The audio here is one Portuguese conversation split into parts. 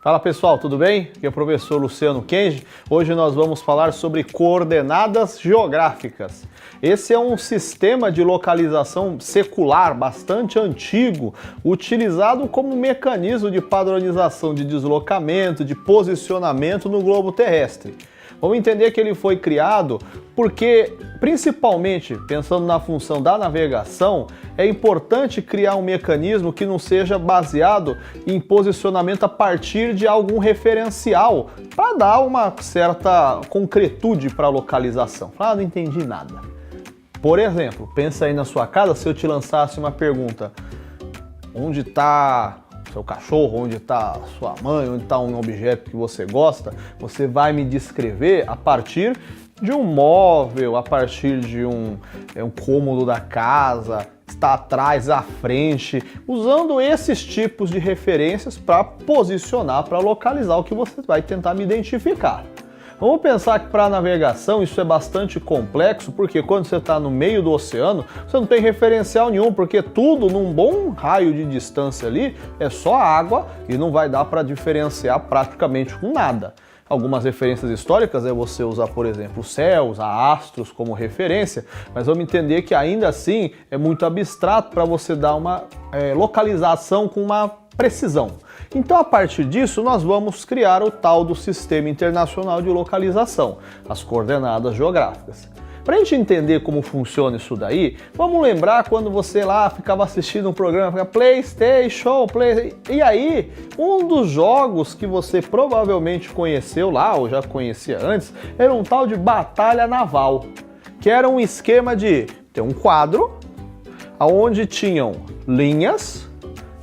Fala pessoal, tudo bem? Aqui é o professor Luciano Kenji. Hoje nós vamos falar sobre coordenadas geográficas. Esse é um sistema de localização secular bastante antigo, utilizado como mecanismo de padronização de deslocamento, de posicionamento no globo terrestre. Vamos entender que ele foi criado porque, principalmente pensando na função da navegação, é importante criar um mecanismo que não seja baseado em posicionamento a partir de algum referencial, para dar uma certa concretude para a localização. Não entendi nada. Por exemplo, pensa aí na sua casa, se eu te lançasse uma pergunta: onde está seu cachorro, onde está sua mãe, onde está um objeto que você gosta, você vai me descrever a partir de um móvel, a partir de um cômodo da casa, está atrás, à frente, usando esses tipos de referências para posicionar, para localizar o que você vai tentar me identificar. Vamos pensar que para a navegação isso é bastante complexo, porque quando você está no meio do oceano, você não tem referencial nenhum, porque tudo num bom raio de distância ali é só água e não vai dar para diferenciar praticamente com nada. Algumas referências históricas é você usar, por exemplo, os céus, astros como referência, mas vamos entender que ainda assim é muito abstrato para você dar uma localização com uma precisão. Então, a partir disso, nós vamos criar o tal do Sistema Internacional de Localização, as coordenadas geográficas. Para a gente entender como funciona isso daí, vamos lembrar quando você lá ficava assistindo um programa, PlayStation, e aí um dos jogos que você provavelmente conheceu lá, ou já conhecia antes, era um tal de Batalha Naval, que era um esquema de ter um quadro, onde tinham linhas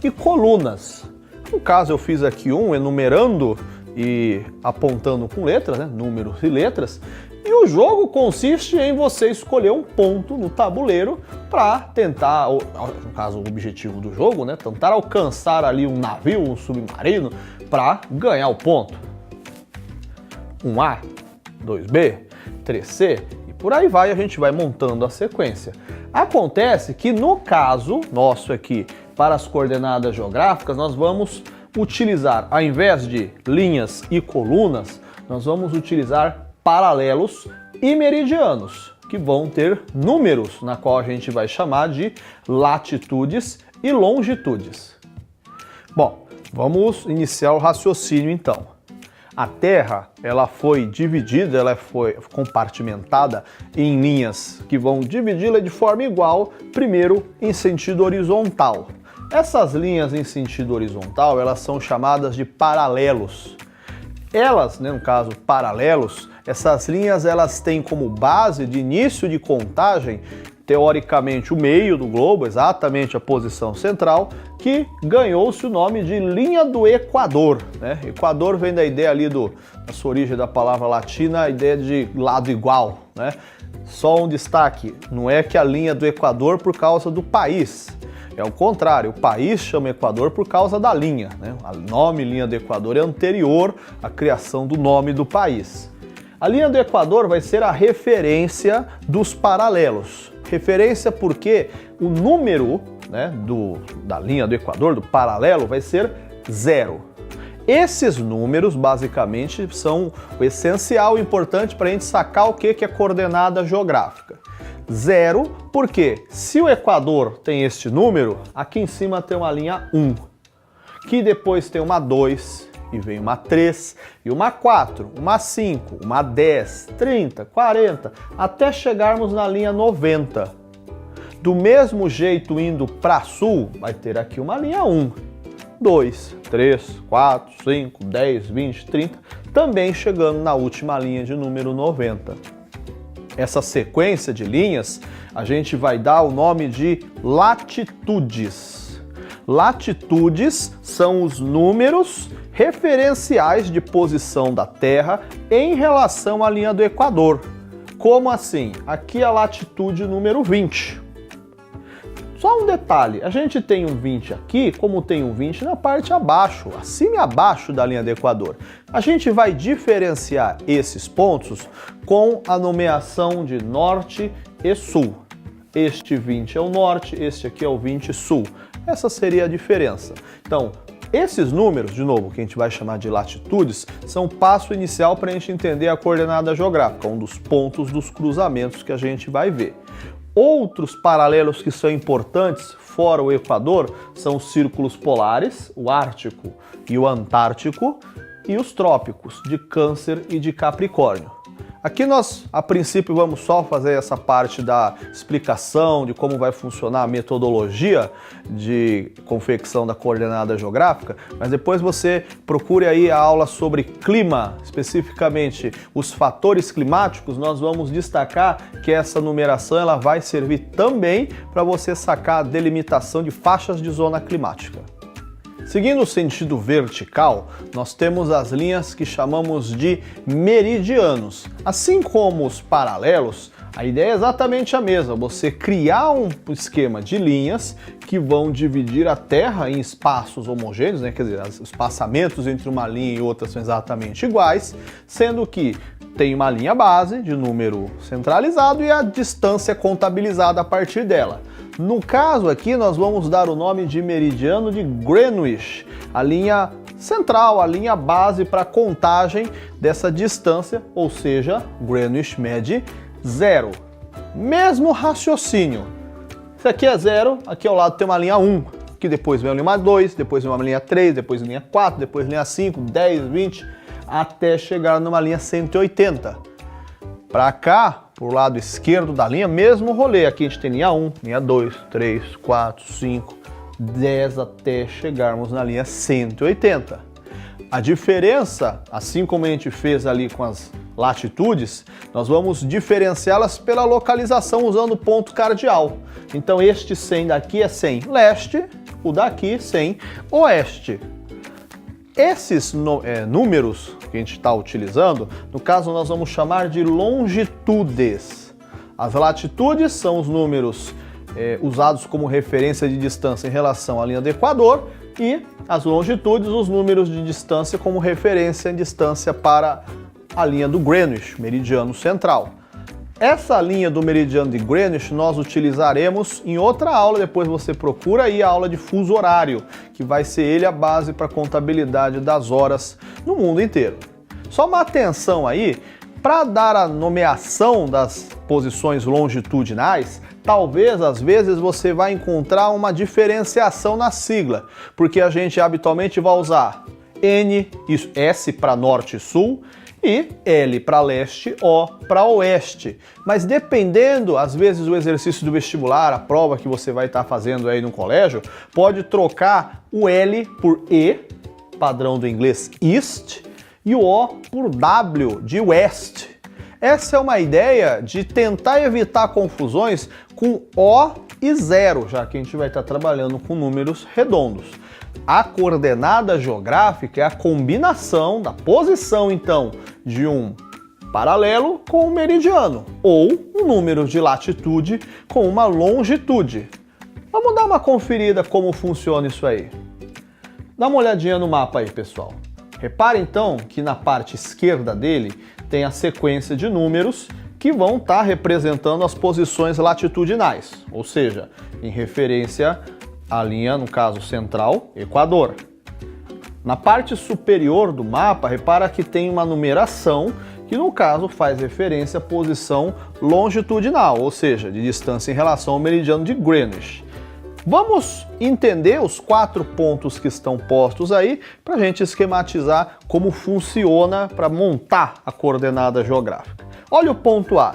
e colunas. No caso eu fiz aqui um enumerando e apontando com letras, números e letras, e o jogo consiste em você escolher um ponto no tabuleiro para tentar, no caso o objetivo do jogo, tentar alcançar ali um navio, um submarino, para ganhar o ponto. 1A, 2B, 3C e por aí vai, a gente vai montando a sequência. Acontece que no caso nosso aqui, para as coordenadas geográficas, nós vamos utilizar, ao invés de linhas e colunas, nós vamos utilizar paralelos e meridianos, que vão ter números, na qual a gente vai chamar de latitudes e longitudes. Bom, vamos iniciar o raciocínio então. A Terra, ela foi dividida, ela foi compartimentada em linhas que vão dividi-la de forma igual, primeiro em sentido horizontal. Essas linhas em sentido horizontal, elas são chamadas de paralelos. Elas, no caso paralelos, essas linhas elas têm como base de início de contagem, teoricamente o meio do globo, exatamente a posição central, que ganhou-se o nome de linha do Equador. Equador vem da ideia ali da sua origem da palavra latina, a ideia de lado igual. Só um destaque, não é que a linha do Equador por causa do país. É o contrário, o país chama Equador por causa da linha. O nome linha do Equador é anterior à criação do nome do país. A linha do Equador vai ser a referência dos paralelos. Referência porque o número da linha do Equador, do paralelo, vai ser 0. Esses números, basicamente, são o essencial e importante para a gente sacar o que é coordenada geográfica. 0, porque se o Equador tem este número, aqui em cima tem uma linha 1, que depois tem uma 2, e vem uma 3, e uma 4, uma 5, uma 10, 30, 40, até chegarmos na linha 90. Do mesmo jeito, indo para sul, vai ter aqui uma linha 1, 2, 3, 4, 5, 10, 20, 30, também chegando na última linha de número 90. Essa sequência de linhas, a gente vai dar o nome de latitudes. Latitudes são os números referenciais de posição da Terra em relação à linha do Equador. Como assim? Aqui a latitude número 20. Só um detalhe, a gente tem um 20 aqui, como tem um 20 na parte abaixo, acima e abaixo da linha do Equador. A gente vai diferenciar esses pontos com a nomeação de norte e sul. Este 20 é o norte, este aqui é o 20 sul. Essa seria a diferença. Então, Esses números, de novo, que a gente vai chamar de latitudes, são o passo inicial para a gente entender a coordenada geográfica, um dos pontos dos cruzamentos que a gente vai ver. Outros paralelos que são importantes, fora o Equador, são os círculos polares, o Ártico e o Antártico, e os trópicos, de Câncer e de Capricórnio. Aqui nós, a princípio, vamos só fazer essa parte da explicação de como vai funcionar a metodologia de confecção da coordenada geográfica, mas depois você procure aí a aula sobre clima, especificamente os fatores climáticos. Nós vamos destacar que essa numeração ela vai servir também para você sacar a delimitação de faixas de zona climática. Seguindo o sentido vertical, nós temos as linhas que chamamos de meridianos. Assim como os paralelos, a ideia é exatamente a mesma, você criar um esquema de linhas que vão dividir a Terra em espaços homogêneos, né? Quer dizer, os espaçamentos entre uma linha e outra são exatamente iguais, sendo que tem uma linha base de número centralizado e a distância contabilizada a partir dela. No caso aqui, nós vamos dar o nome de meridiano de Greenwich, a linha central, a linha base para a contagem dessa distância, ou seja, Greenwich mede 0. Mesmo raciocínio. Isso aqui é 0, aqui ao lado tem uma linha 1, que depois vem uma linha 2, depois vem uma linha 3, depois linha 4, depois linha 5, 10, 20, até chegar numa linha 180. Para cá, por lado esquerdo da linha, mesmo rolê. Aqui a gente tem linha 1, linha 2, 3, 4, 5, 10 até chegarmos na linha 180. A diferença, assim como a gente fez ali com as latitudes, nós vamos diferenciá-las pela localização usando o ponto cardeal. Então este 100 daqui é 100 leste, o daqui 100 oeste. Esses números que a gente está utilizando, no caso nós vamos chamar de longitudes. As latitudes são os números usados como referência de distância em relação à linha do Equador e as longitudes, os números de distância como referência em distância para a linha do Greenwich, meridiano central. Essa linha do meridiano de Greenwich nós utilizaremos em outra aula, depois você procura aí a aula de fuso horário, que vai ser ele a base para a contabilidade das horas no mundo inteiro. Só uma atenção aí, para dar a nomeação das posições longitudinais, talvez às vezes você vai encontrar uma diferenciação na sigla, porque a gente habitualmente vai usar N, S para norte e sul, e L para leste, O para oeste. Mas dependendo, às vezes o exercício do vestibular, a prova que você vai estar fazendo aí no colégio, pode trocar o L por E, padrão do inglês East, e o O por W, de West. Essa é uma ideia de tentar evitar confusões com O e 0, já que a gente vai estar trabalhando com números redondos. A coordenada geográfica é a combinação da posição, então, de um paralelo com um meridiano, ou um número de latitude com uma longitude. Vamos dar uma conferida como funciona isso aí. Dá uma olhadinha no mapa aí, pessoal. Repare, então, que na parte esquerda dele tem a sequência de números que vão estar representando as posições latitudinais, ou seja, em referência a linha, no caso central, Equador. Na parte superior do mapa, repara que tem uma numeração que no caso faz referência à posição longitudinal, ou seja, de distância em relação ao meridiano de Greenwich. Vamos entender os 4 pontos que estão postos aí para a gente esquematizar como funciona para montar a coordenada geográfica. Olha o ponto A.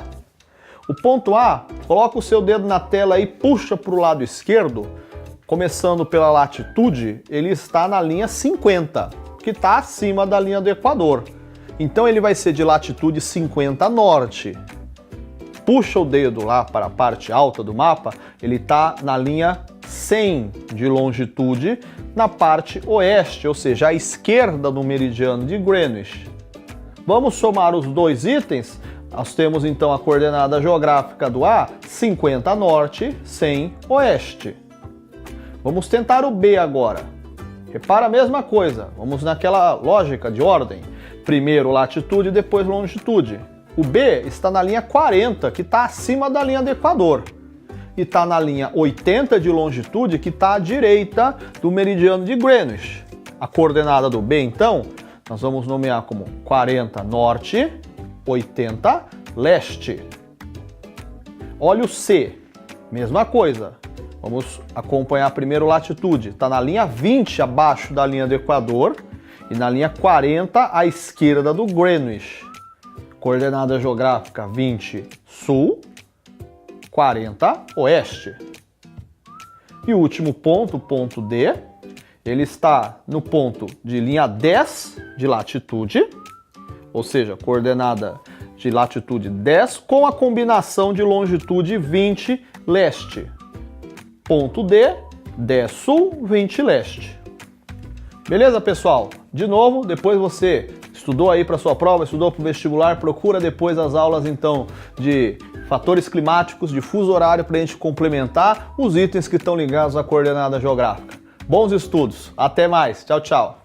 O ponto A, coloca o seu dedo na tela e puxa para o lado esquerdo. Começando pela latitude, ele está na linha 50, que está acima da linha do Equador. Então ele vai ser de latitude 50 norte. Puxa o dedo lá para a parte alta do mapa, ele está na linha 100 de longitude, na parte oeste, ou seja, à esquerda do meridiano de Greenwich. Vamos somar os dois itens, nós temos então a coordenada geográfica do A, 50 norte, 100 oeste. Vamos tentar o B agora. Repara a mesma coisa, vamos naquela lógica de ordem. Primeiro latitude, depois longitude. O B está na linha 40, que está acima da linha do Equador. E está na linha 80 de longitude, que está à direita do meridiano de Greenwich. A coordenada do B, então, nós vamos nomear como 40 norte, 80 leste. Olha o C, mesma coisa. Vamos acompanhar primeiro latitude. Está na linha 20 abaixo da linha do Equador e na linha 40 à esquerda do Greenwich. Coordenada geográfica 20 sul, 40 oeste. E o último ponto, o ponto D, ele está no ponto de linha 10 de latitude, ou seja, coordenada de latitude 10 com a combinação de longitude 20 leste. Ponto D, 10 sul, 20 leste. Beleza, pessoal? De novo, depois você estudou aí para sua prova, estudou para o vestibular, procura depois as aulas então de fatores climáticos, de fuso horário para a gente complementar os itens que estão ligados à coordenada geográfica. Bons estudos, até mais, tchau, tchau!